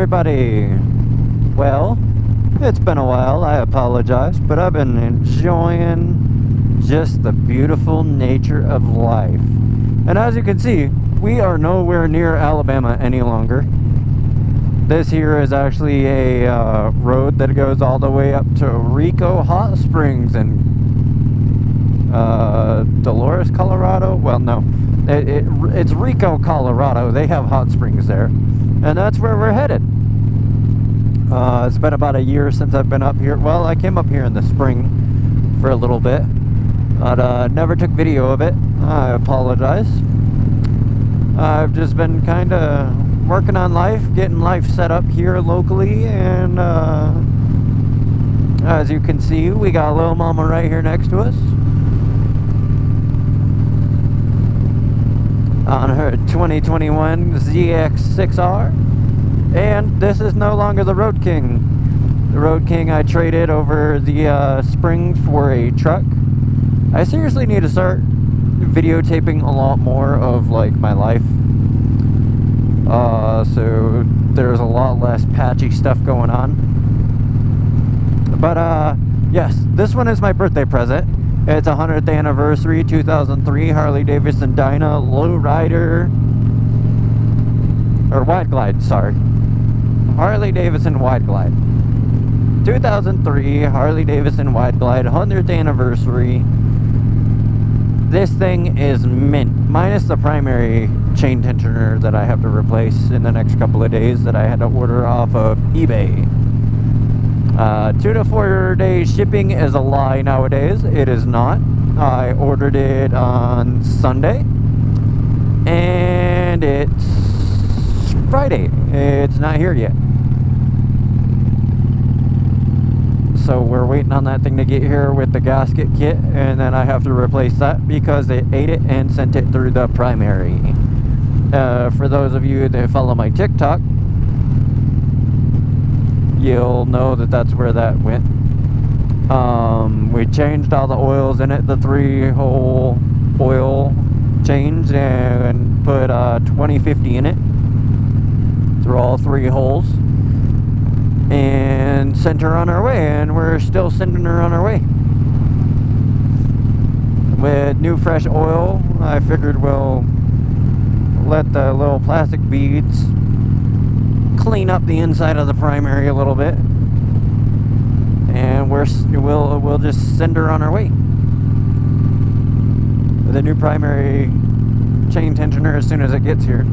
everybody. Well, it's been a while, I apologize, but I've been enjoying just the beautiful nature of life. And as you can see, we are nowhere near Alabama any longer. This here is actually a road that goes all the way up to Rico Hot Springs in Dolores, Colorado. Well, no, it's Rico, Colorado. They have hot springs there, and that's where we're headed. It's been about a year since I've been up here. Well, I came up here in the spring for a little bit, but never took video of it. I apologize. I've just been kind of working on life, getting life set up here locally, and as you can see, we got little mama right here next to us on her 2021 ZX6R. And this is no longer the Road King. The Road King I traded over the spring for a truck. I seriously need to start videotaping a lot more of like my life. So there's a lot less patchy stuff going on. But yes, this one is my birthday present. It's 100th anniversary, 2003 Harley Davidson Dyna Lowrider, or Wide Glide, sorry. Harley Davidson Wide Glide. 2003 Harley Davidson Wide Glide, 100th anniversary. This thing is mint, minus the primary chain tensioner that I have to replace in the next couple of days that I had to order off of eBay. 2 to 4 days shipping is a lie nowadays. It is not. I ordered it on Sunday, and it's Friday. It's not here yet. So we're waiting on that thing to get here with the gasket kit, and then I have to replace that because they ate it and sent it through the primary. For those of you that follow my TikTok, you'll know that that's where that went. We changed all the oils in it, the 3-hole oil change, and put 2050 in it through all 3 holes, and sent her on her way, and we're still sending her on her way. With new fresh oil, I figured we'll let the little plastic beads clean up the inside of the primary a little bit, and we'll just send her on her way with a new primary chain tensioner as soon as it gets here.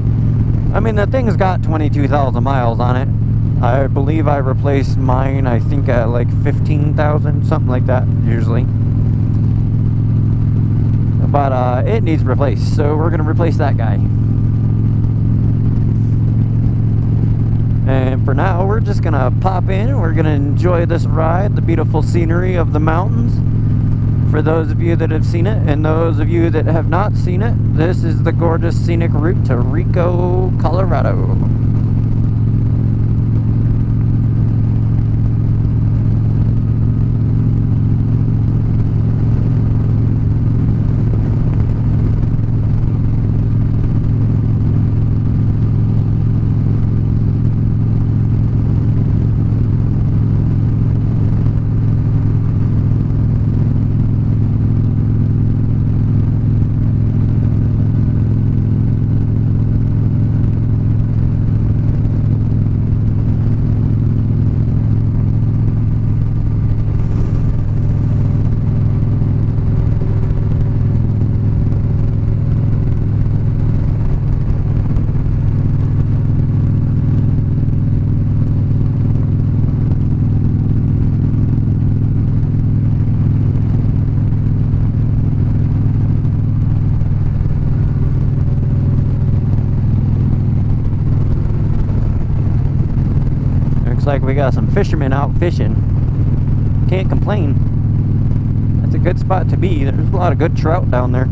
I mean, the thing's got 22,000 miles on it. I believe I replaced mine, I think at like 15,000, something like that usually. But it needs replaced, so we're gonna replace that guy. And for now, we're just gonna pop in and we're gonna enjoy this ride, the beautiful scenery of the mountains. For those of you that have seen it, and those of you that have not seen it, this is the gorgeous scenic route to Rico, Colorado. Like we got some fishermen out fishing. Can't complain. That's a good spot to be. There's a lot of good trout down there.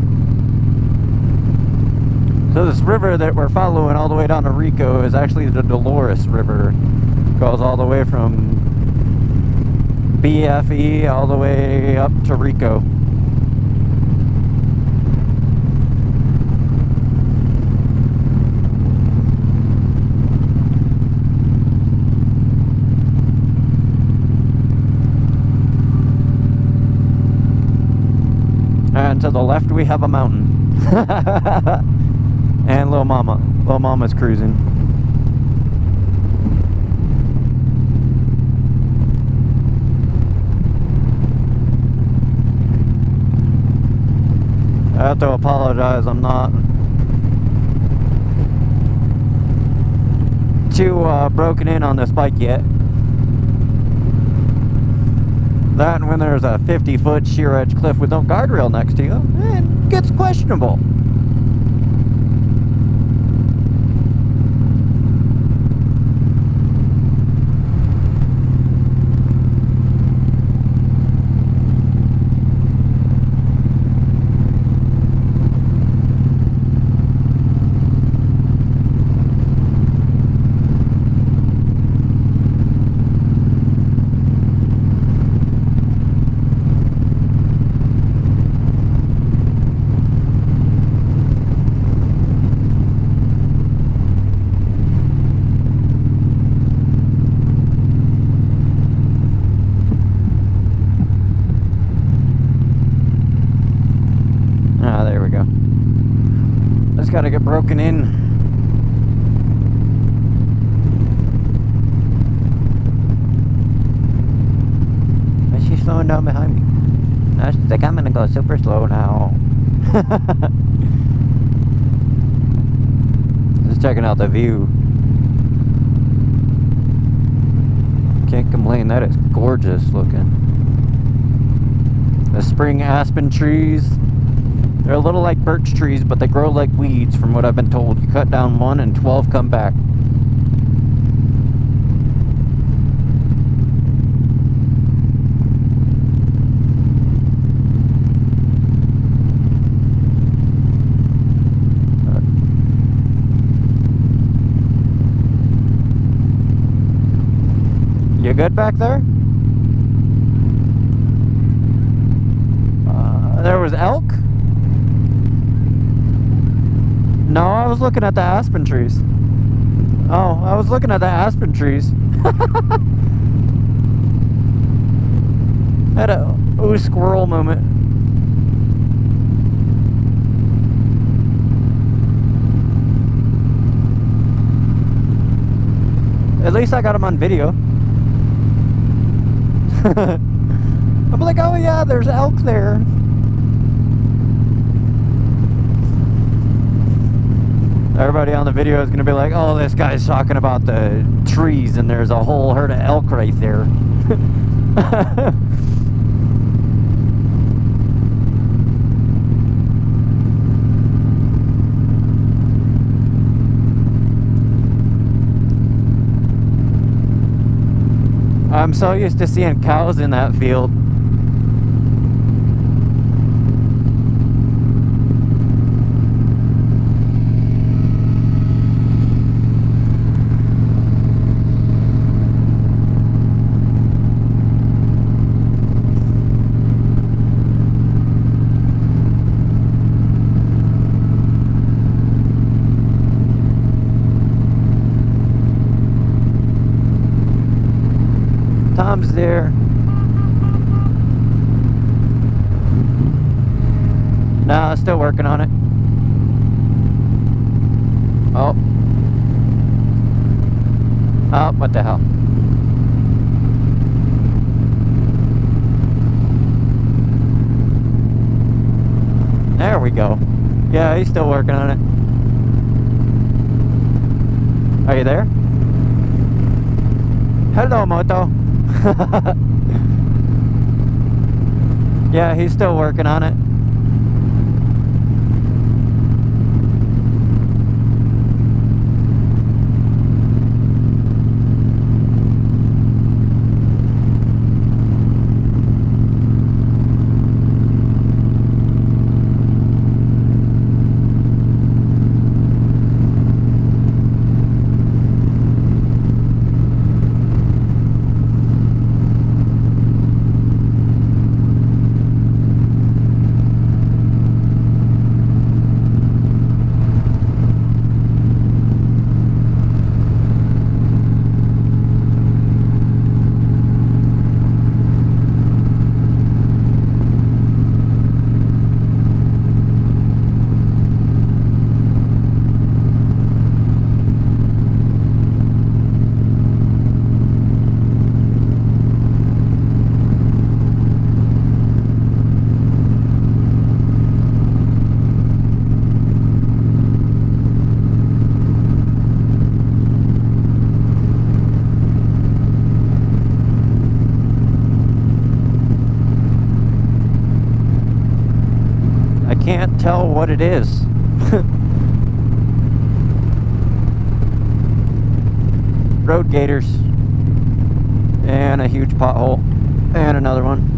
So this river that we're following all the way down to Rico is actually the Dolores River. It goes all the way from BFE all the way up to Rico. And to the left we have a mountain. And Little Mama. Little Mama's cruising. I have to apologize, I'm not too broken in on this bike yet. That and when there's a 50-foot sheer edge cliff with no guardrail next to you, it gets questionable. Gotta get broken in. Is she slowing down behind me? I think I'm gonna go super slow now. Just checking out the view. Can't complain, that is gorgeous looking. The spring aspen trees. They're a little like birch trees, but they grow like weeds from what I've been told. You cut down one and 12 come back. You good back there? There was elk? No, I was looking at the aspen trees. Oh, I was looking at the aspen trees. Had a ooh squirrel moment. At least I got him on video. I'm like, oh yeah, there's elk there. Everybody on the video is going to be like, oh, this guy's talking about the trees and there's a whole herd of elk right there. I'm so used to seeing cows in that field. Tom's there. Nah, still working on it. Oh. Oh, what the hell? There we go. Yeah, he's still working on it. Are you there? Hello, Moto. Yeah, he's still working on it. can't tell what it is. Road gators. And a huge pothole. And another one.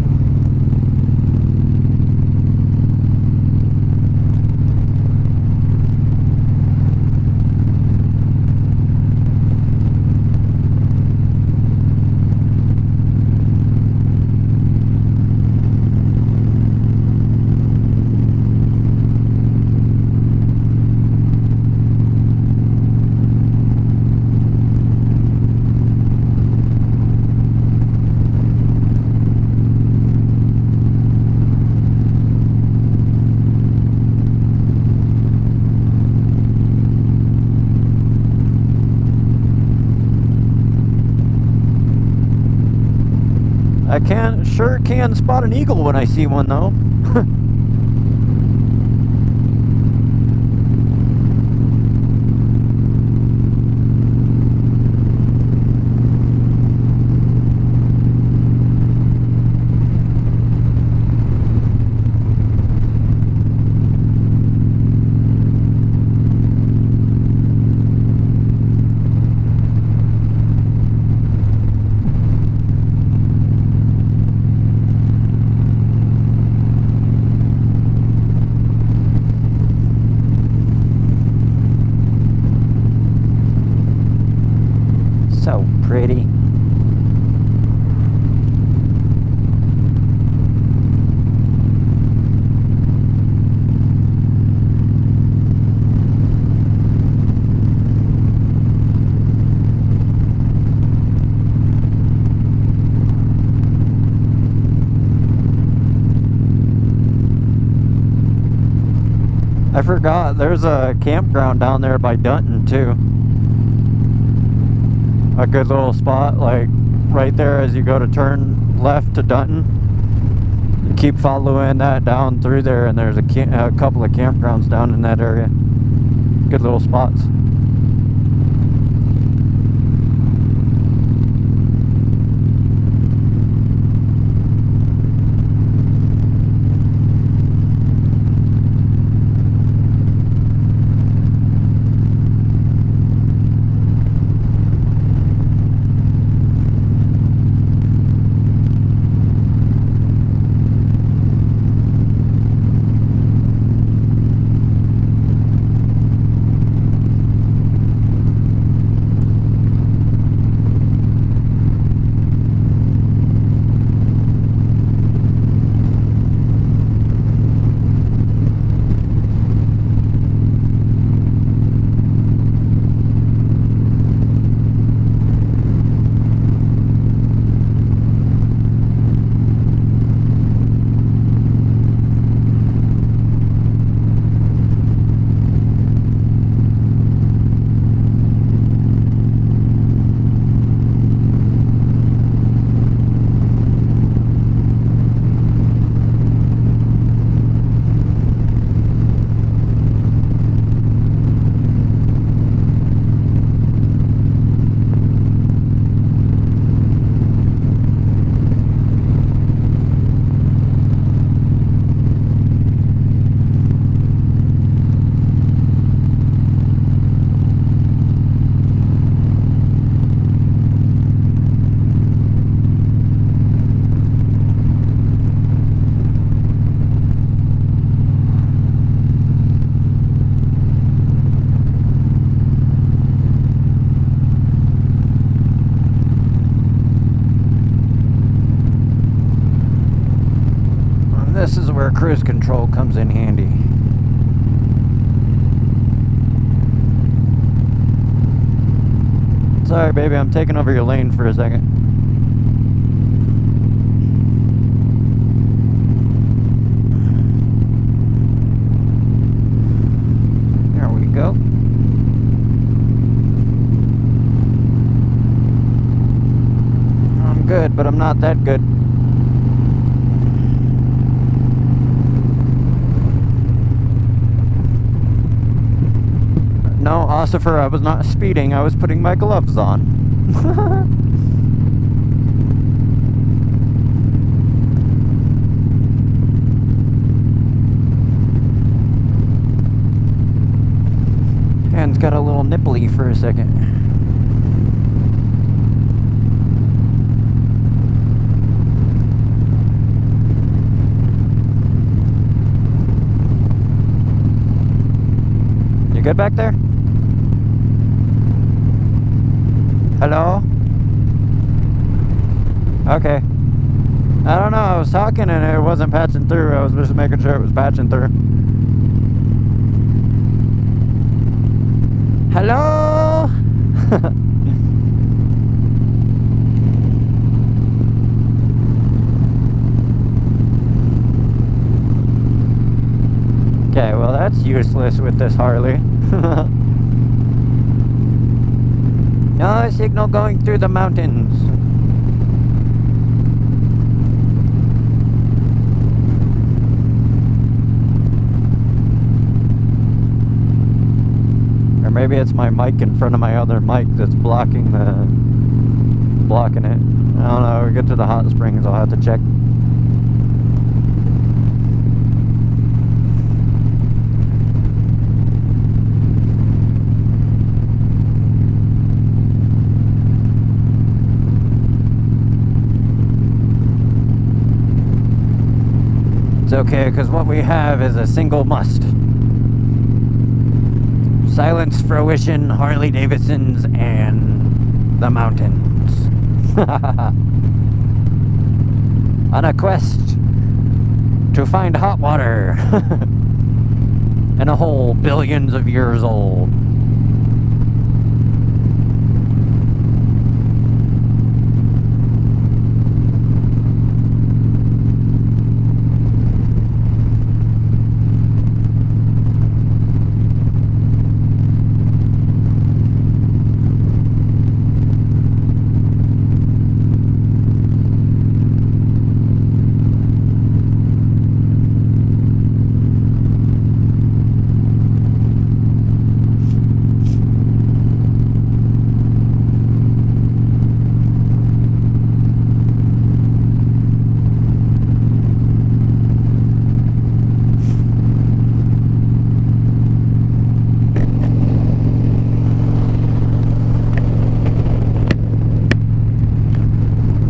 I sure can spot an eagle when I see one though. So pretty. I forgot there's a campground down there by Dunton too. A good little spot, like right there as you go to turn left to Dunton. You keep following that down through there, and there's a couple of campgrounds down in that area. Good little spots. This is where cruise control comes in handy. Sorry, baby, I'm taking over your lane for a second. There we go. I'm good, but I'm not that good. No, Ossifer, I was not speeding. I was putting my gloves on. got a little nipply for a second. You good back there? Hello? Okay. I don't know, I was talking and it wasn't patching through. I was just making sure it was patching through. Hello? Okay, well that's useless with this Harley. No signal going through the mountains. Or maybe it's my mic in front of my other mic that's blocking it. I don't know, we get to the hot springs, I'll have to check. It's okay, because what we have is a single must. Silence, fruition, Harley Davidsons, and the mountains. On a quest to find hot water in a hole billions of years old.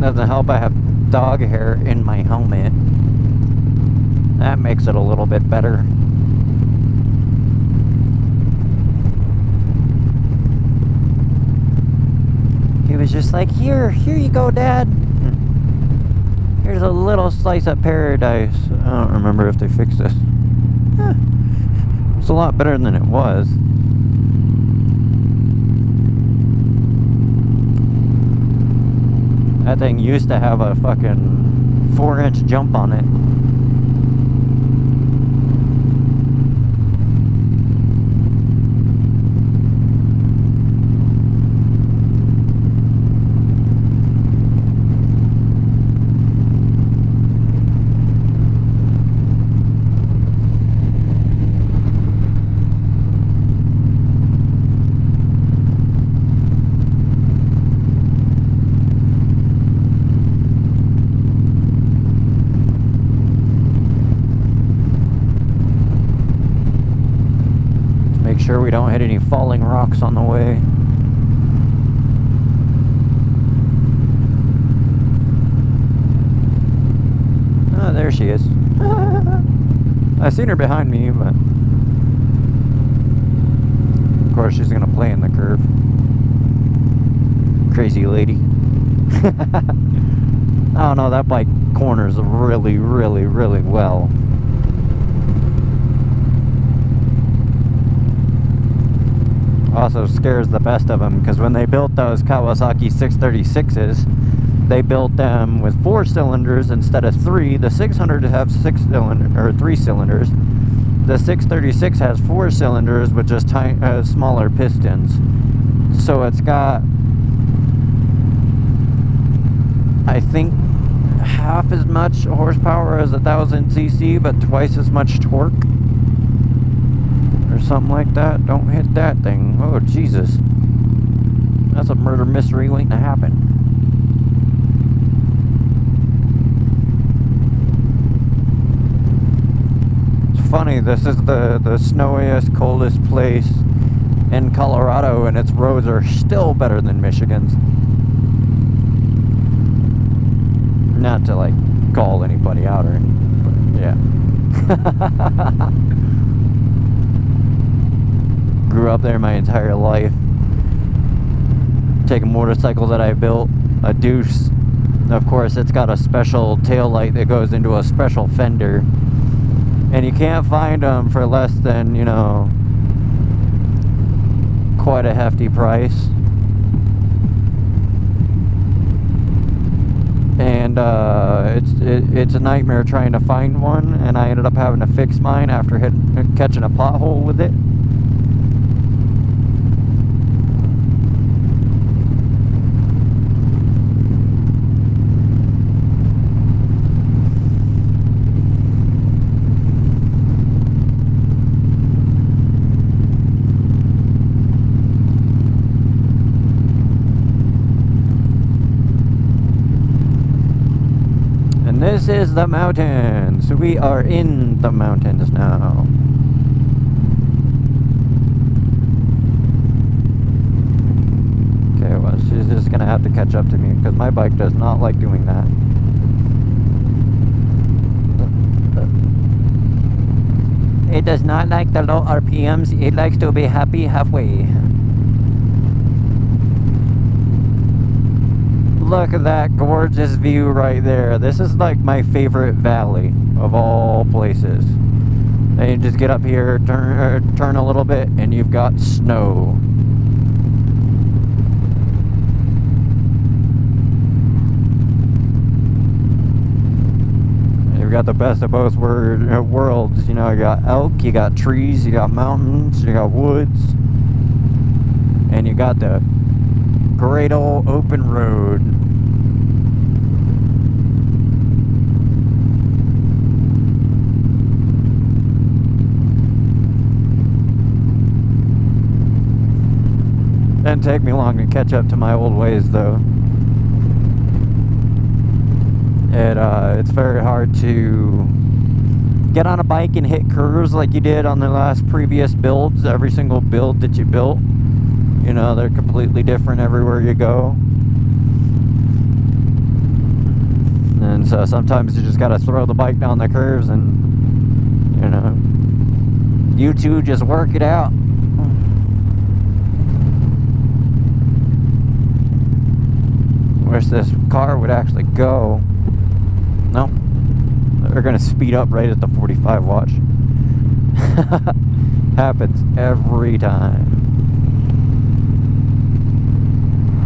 Doesn't help I have dog hair in my helmet. That makes it a little bit better. He was just like, here you go, Dad. Here's a little slice of paradise. I don't remember if they fixed this. It's a lot better than it was. That thing used to have a fucking 4-inch jump on it. Sure we don't hit any falling rocks on the way. Oh, there she is. I seen her behind me, but of course she's gonna play in the curve. Crazy lady. I don't know, that bike corners really, really, really well. Also scares the best of them, because when they built those Kawasaki 636s, they built them with 4 cylinders instead of 3. The 600 have 3 cylinders. The 636 has 4 cylinders with just smaller pistons. So it's got, I think, half as much horsepower as a 1000cc, but twice as much torque. Or something like that. Don't hit that thing. Oh, Jesus. That's a murder mystery waiting to happen. It's funny, this is the snowiest, coldest place in Colorado, and its roads are still better than Michigan's. Not to like call anybody out or anything, but yeah. Grew up there my entire life. Take a motorcycle that I built, a Deuce. Of course, it's got a special tail light that goes into a special fender, and you can't find them for less than, you know, quite a hefty price. And it's a nightmare trying to find one, and I ended up having to fix mine after catching a pothole with it. This is the mountains. We are in the mountains now. Okay, well, she's just gonna have to catch up to me because my bike does not like doing that. It does not like the low RPMs. It likes to be happy halfway. Look at that gorgeous view right there. This is like my favorite valley of all places. And you just get up here, turn a little bit, and you've got snow. You've got the best of both worlds. You know, you got elk, you got trees, you got mountains, you got woods, and you got the great old open road. Didn't take me long to catch up to my old ways, though. It's very hard to get on a bike and hit curves like you did on the last previous builds. Every single build that you built, you know, they're completely different everywhere you go. And so sometimes you just gotta throw the bike down the curves and, you know, you two just work it out. Wish this car would actually go. Nope. They're gonna speed up right at the 45 watch. Happens every time.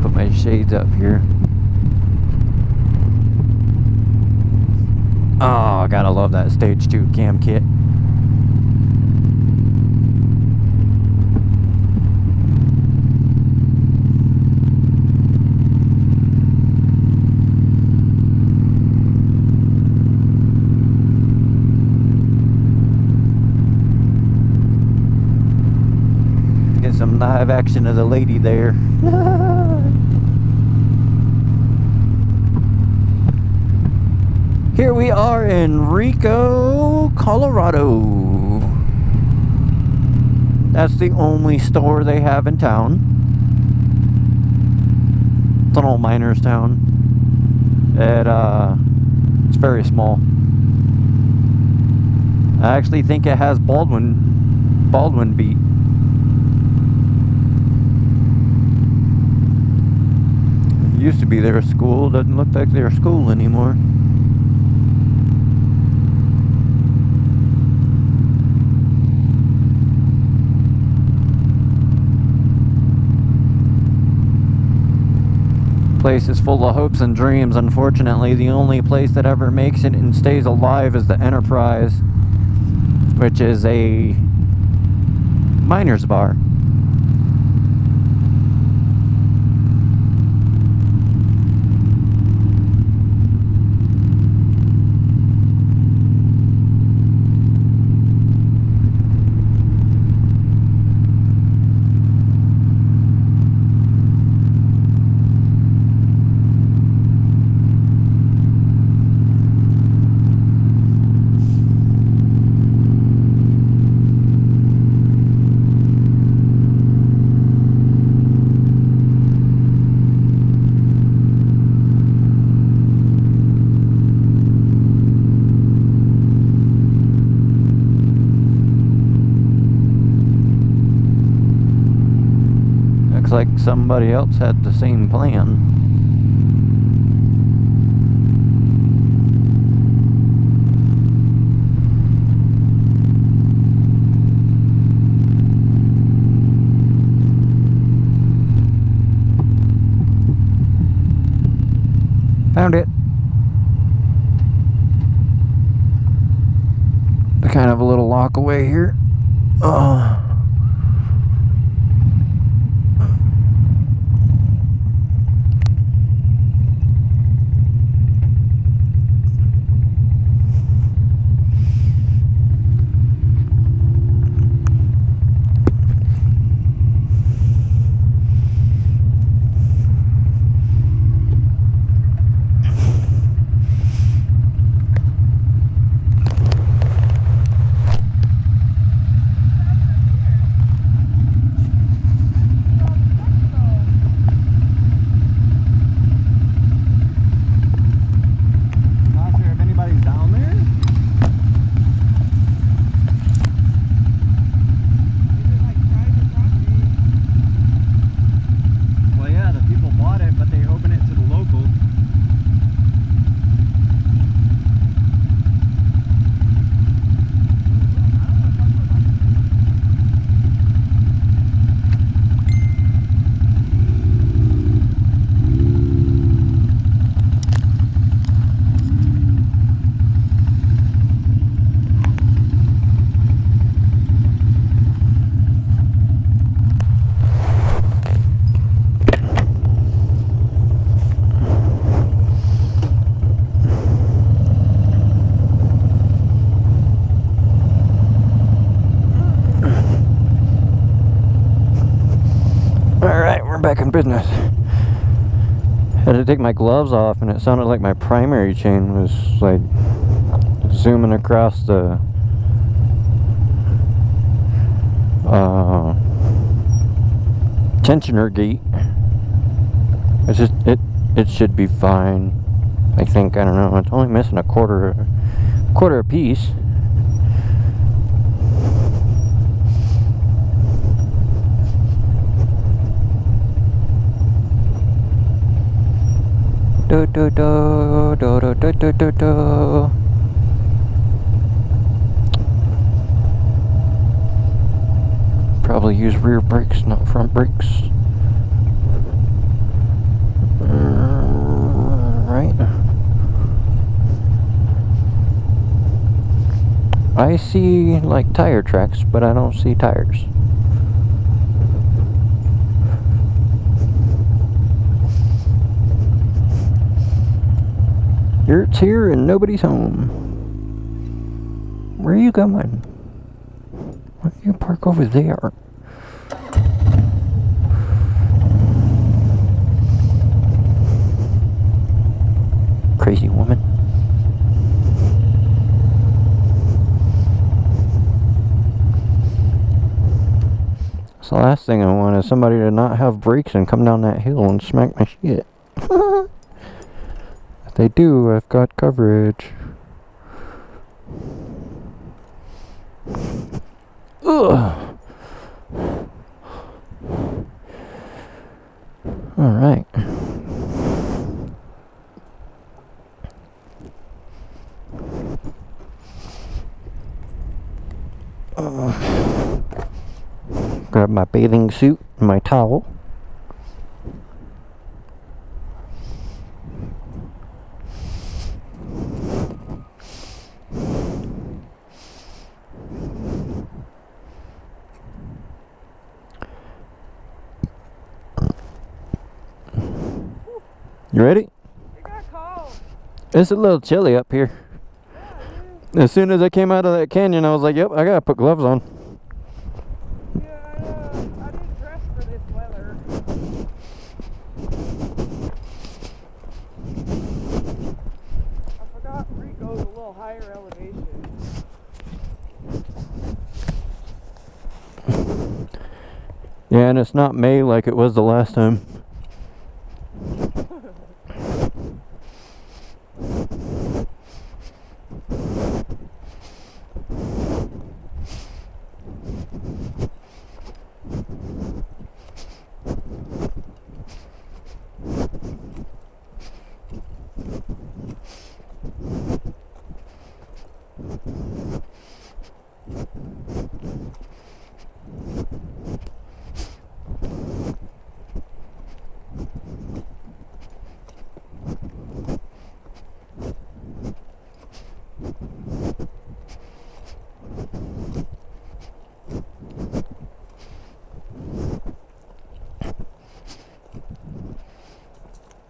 Put my shades up here. Oh, gotta love that stage 2 cam kit. Get some live action of the lady there. Here we are in Rico, Colorado. That's the only store they have in town. It's an old miner's town. It's very small. I actually think it has Baldwin beat. It used to be their school. Doesn't look like their school anymore. Place is full of hopes and dreams. Unfortunately, the only place that ever makes it and stays alive is the Enterprise, which is a miner's bar. like somebody else had the same plan. Found it. Kind of a little lock away here. Back in business. Had to take my gloves off, and it sounded like my primary chain was like zooming across the tensioner gate. It's just it should be fine. I think. I don't know. It's only missing a quarter a piece. Do do do do do do do do do. Probably use rear brakes, not front brakes. Right. I see like tire tracks, but I don't see tires. Yurt's here and nobody's home. Where are you going? Why don't you park over there? Crazy woman. So the last thing I want is somebody to not have brakes and come down that hill and smack my shit. If they do, I've got coverage. Ugh. All right. Grab my bathing suit and my towel. You ready? It got cold. It's a little chilly up here. Yeah, As soon as I came out of that canyon, I was like, yep, I gotta put gloves on. yeah, I didn't dress for this weather. I forgot Rico's a little higher elevation. Yeah, and it's not May like it was the last time.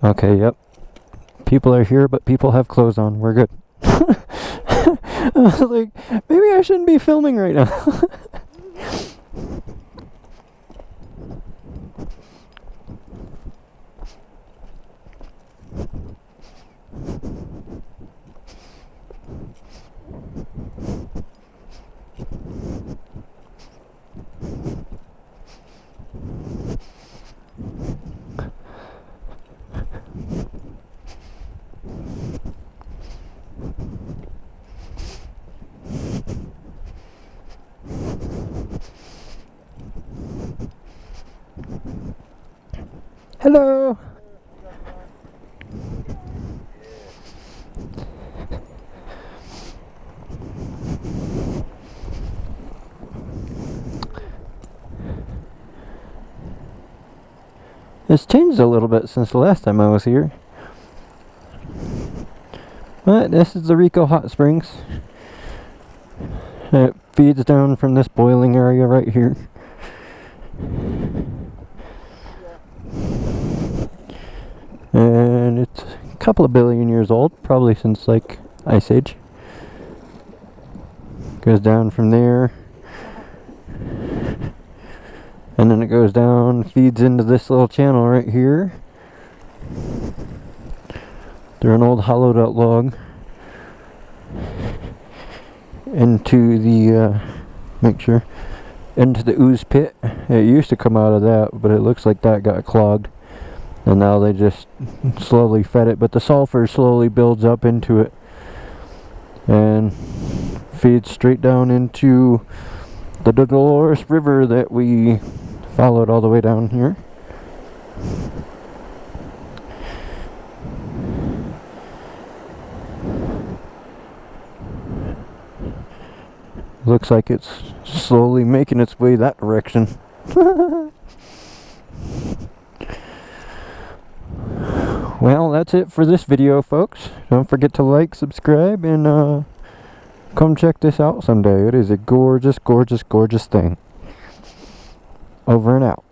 Okay, yep. People are here, but people have clothes on. We're good. I was like, maybe I shouldn't be filming right now. Hello. It's changed a little bit since the last time I was here. But this is the Rico hot springs. It feeds down from this boiling area right here. And it's a couple of billion years old, probably since like Ice Age. Goes down from there. And then it goes down, feeds into this little channel right here. Through an old hollowed out log. Into the, into the ooze pit. It used to come out of that, but it looks like that got clogged. And now they just slowly fed it, but the sulfur slowly builds up into it. And feeds straight down into the Dolores River that we followed all the way down here. Looks like it's slowly making its way that direction. Well, that's it for this video, folks. Don't forget to like, subscribe, and come check this out someday. It is a gorgeous, gorgeous, gorgeous thing. Over and out.